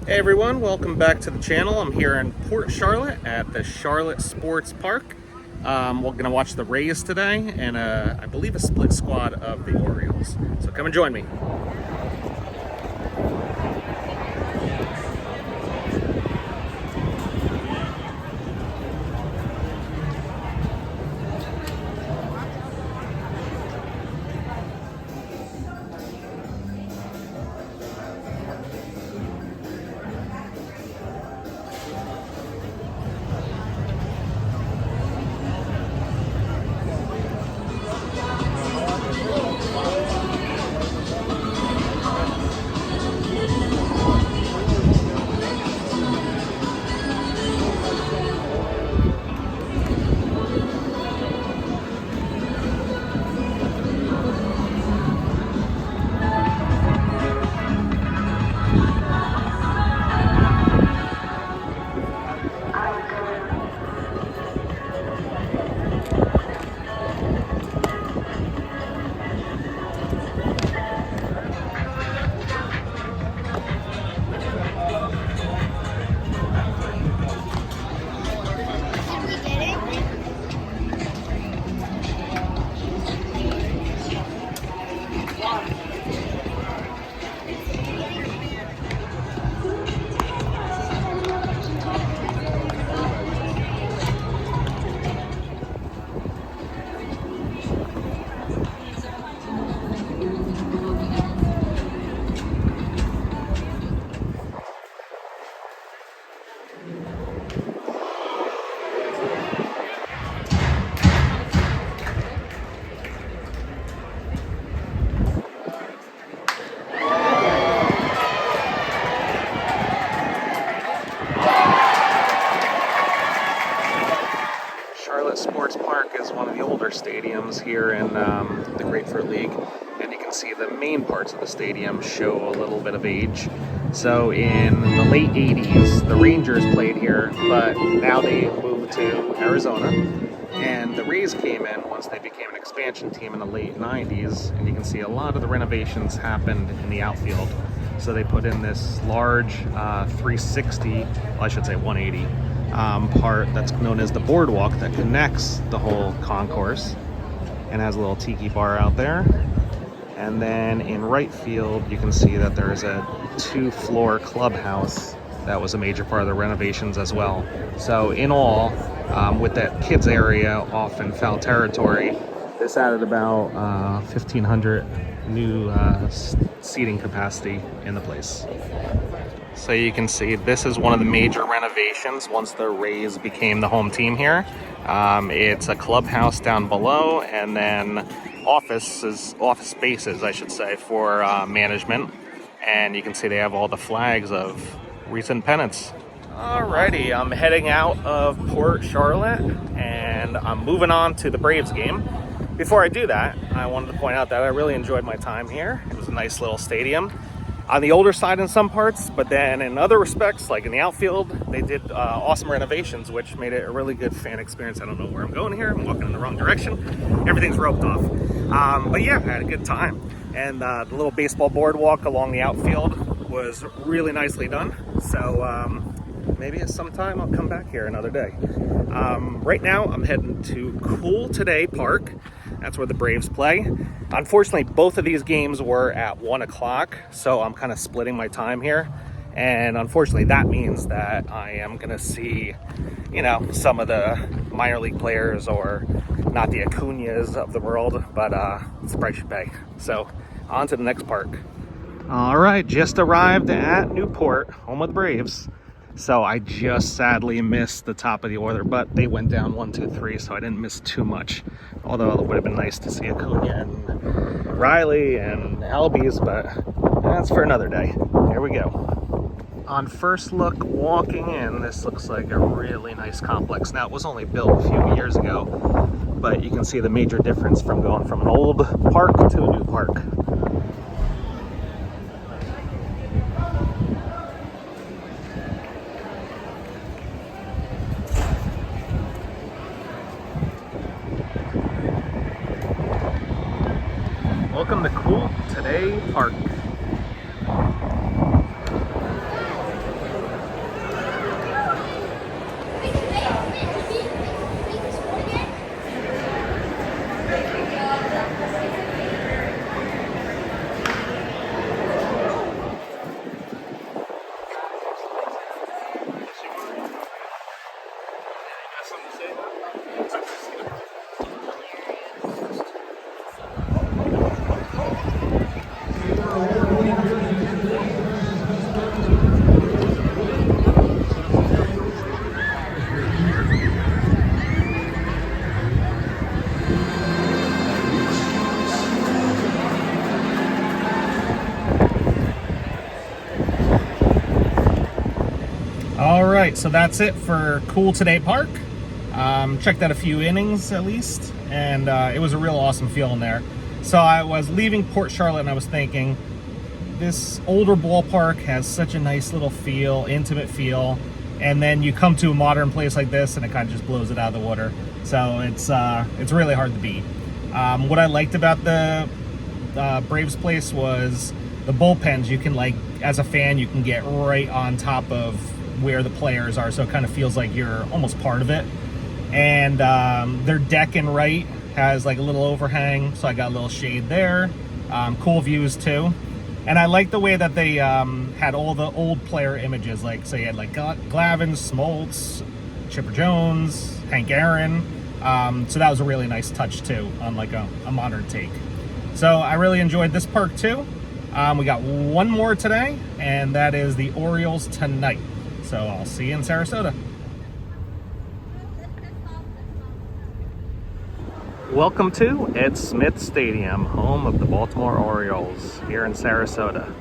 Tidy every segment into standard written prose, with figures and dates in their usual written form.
Hey everyone, welcome back to the channel. I'm here in Port Charlotte at the Charlotte Sports Park. We're going to watch the Rays today and I believe a split squad of the Orioles. So come and join me. Charlotte Sports Park is one of the older stadiums here in the Grapefruit League, and you can see the main parts of the stadium show a little bit of age. So in the late 80s, the Rangers played here, but now they moved to Arizona, and the Rays came in once they became an expansion team in the late 90s, and you can see a lot of the renovations happened in the outfield. So they put in this large 360, well, I should say 180, part that's known as the boardwalk that connects the whole concourse and has a little tiki bar out there. And then in right field, you can see that there's a 2-floor clubhouse that was a major part of the renovations as well. So in all, with that kids area off in foul territory, this added about 1,500 new seating capacity in the place. So you can see this is one of the major renovations once the Rays became the home team here. It's a clubhouse down below, and then office spaces, I should say, for management. And you can see they have all the flags of recent pennants. Alrighty, I'm heading out of Port Charlotte, and I'm moving on to the Braves game. Before I do that, I wanted to point out that I really enjoyed my time here. It was a nice little stadium. On the older side in some parts, but then in other respects, like in the outfield, they did awesome renovations, which made it a really good fan experience. I don't know where I'm going here. I'm walking in the wrong direction. Everything's roped off. But yeah, I had a good time. And the little baseball boardwalk along the outfield was really nicely done. So maybe at some time I'll come back here another day. Right now, I'm heading to CoolToday Park. That's where the Braves play. Unfortunately, both of these games were at 1 o'clock, so I'm kind of splitting my time here. And unfortunately, that means that I am going to see, some of the minor league players, or not the Acuñas of the world, but it's the price you pay. So on to the next park. All right, just arrived at Newport, home of the Braves. So I just sadly missed the top of the order, but they went down 1, 2, 3, so I didn't miss too much. Although it would have been nice to see Acuña and Riley and Albies, but that's for another day. Here we go. On first look, walking in, this looks like a really nice complex. Now, it was only built a few years ago, but you can see the major difference from going from an old park to a new park. Welcome to CoolToday Park. All right, so that's it for CoolToday Park. Checked out a few innings at least, and it was a real awesome feeling there. So I was leaving Port Charlotte and I was thinking, this older ballpark has such a nice little feel, intimate feel, and then you come to a modern place like this and it kind of just blows it out of the water. So it's really hard to beat. What I liked about the Braves place was the bullpens. You can, like, as a fan, you can get right on top of where the players are, so it kind of feels like you're almost part of it. And their deck in right has like a little overhang, so I got a little shade there. Cool views too. And I like the way that they had all the old player images, like, so you had like Glavine, Smoltz, Chipper Jones, Hank Aaron. So that was a really nice touch too, on like a modern take. So I really enjoyed this park too. We got one more today, and that is the Orioles tonight. So I'll see you in Sarasota. Welcome to Ed Smith Stadium, home of the Baltimore Orioles here in Sarasota.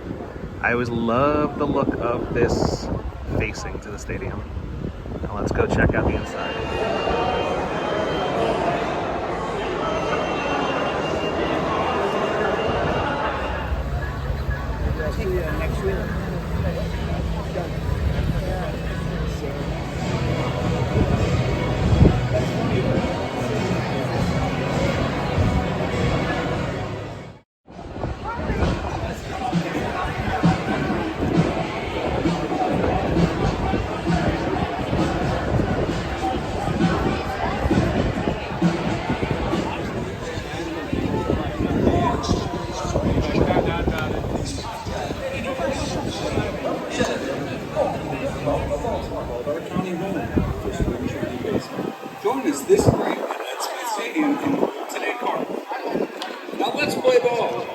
I always love the look of this facing to the stadium. Now let's go check out the inside. See you next week. Join us this spring at Ed Smith Stadium in CoolToday Park. Now let's play ball.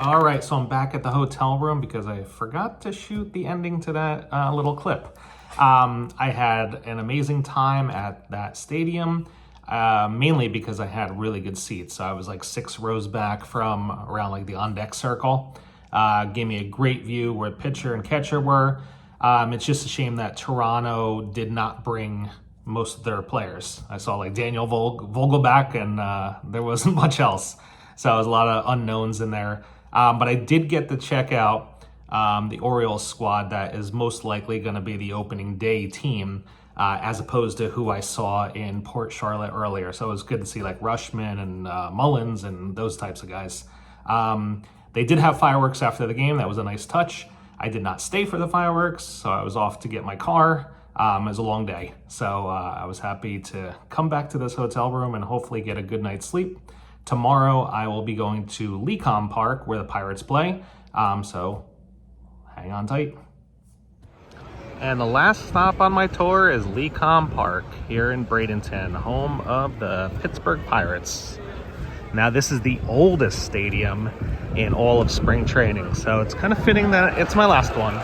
All right, so I'm back at the hotel room because I forgot to shoot the ending to that little clip. I had an amazing time at that stadium, mainly because I had really good seats. So I was like 6 rows back from around like the on-deck circle. Gave me a great view where pitcher and catcher were. It's just a shame that Toronto did not bring most of their players. I saw like Daniel Vogelback, and there wasn't much else. So there was a lot of unknowns in there. But I did get to check out the Orioles squad that is most likely going to be the opening day team, as opposed to who I saw in Port Charlotte earlier. So it was good to see like Rushman and Mullins and those types of guys. They did have fireworks after the game. That was a nice touch. I did not stay for the fireworks, so I was off to get my car. It was a long day. So I was happy to come back to this hotel room and hopefully get a good night's sleep. Tomorrow, I will be going to Lecom Park where the Pirates play, so hang on tight. And the last stop on my tour is Lecom Park here in Bradenton, home of the Pittsburgh Pirates. Now, this is the oldest stadium in all of spring training, so it's kind of fitting that it's my last one.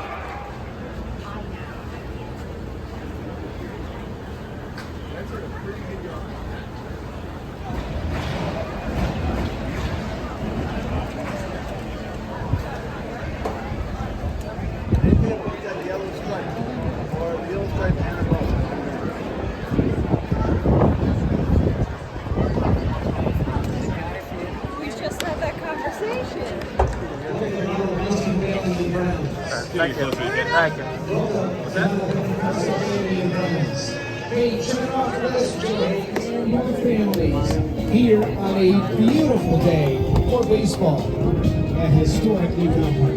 Thank you. Thank you. What's that? Hey, check off the list, Joey, and your families. here on a beautiful day for baseball at historic Lecom Park.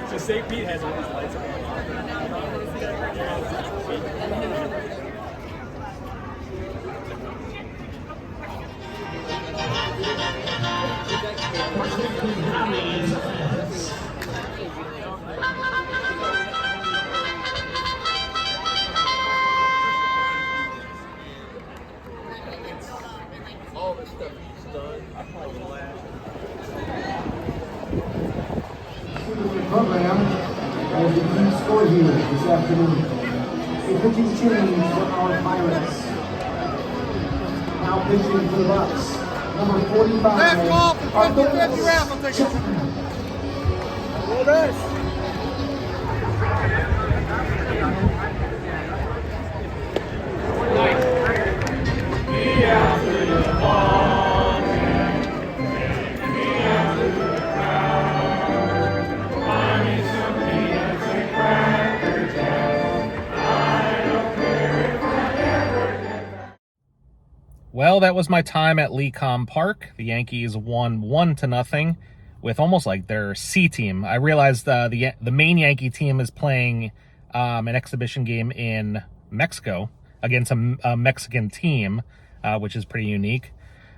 So St. Pete has all these lights on. All this stuff he's done, I probably laugh. Program as the key score here this afternoon. A pitching change for our Pirates. Now pitching for the Bucks. Number 45. Last ball for 50 rounds. I'll take it. Well, this. Well, that was my time at Lecom Park. The Yankees won 1-0 with almost like their C team. I realized the main Yankee team is playing an exhibition game in Mexico against a Mexican team, which is pretty unique.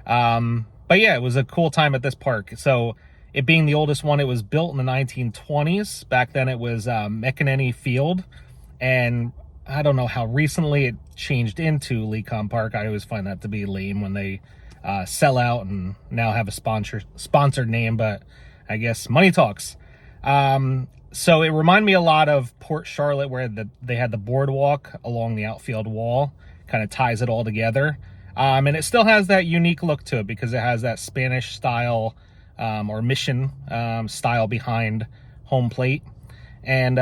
But yeah, it was a cool time at this park. So it being the oldest one, it was built in the 1920s. Back then it was McEnany Field, and I don't know how recently it changed into Lecom Park. I always find that to be lame when they sell out and now have a sponsored name, but I guess money talks. So it reminded me a lot of Port Charlotte, where they had the boardwalk along the outfield wall, kind of ties it all together. And it still has that unique look to it because it has that Spanish style or mission style behind home plate. And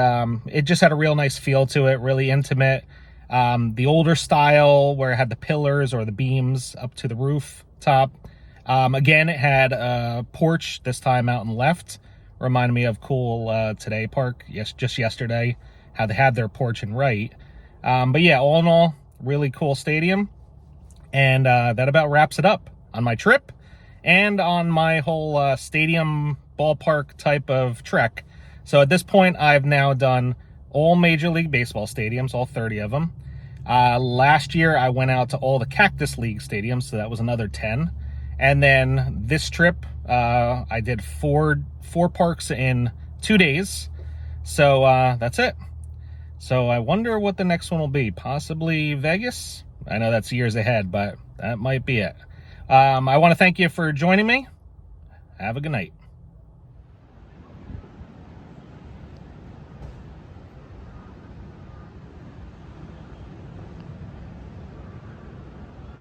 it just had a real nice feel to it, really intimate. The older style where it had the pillars or the beams up to the rooftop. Again, it had a porch, this time out and left. Reminded me of CoolToday Park, just yesterday, how they had their porch and right. But yeah, all in all, really cool stadium. And that about wraps it up on my trip and on my whole stadium ballpark type of trek. So at this point, I've now done all Major League Baseball stadiums, all 30 of them. Last year, I went out to all the Cactus League stadiums, so that was another 10. And then this trip, I did four parks in 2 days. So that's it. So I wonder what the next one will be. Possibly Vegas? I know that's years ahead, but that might be it. I want to thank you for joining me. Have a good night.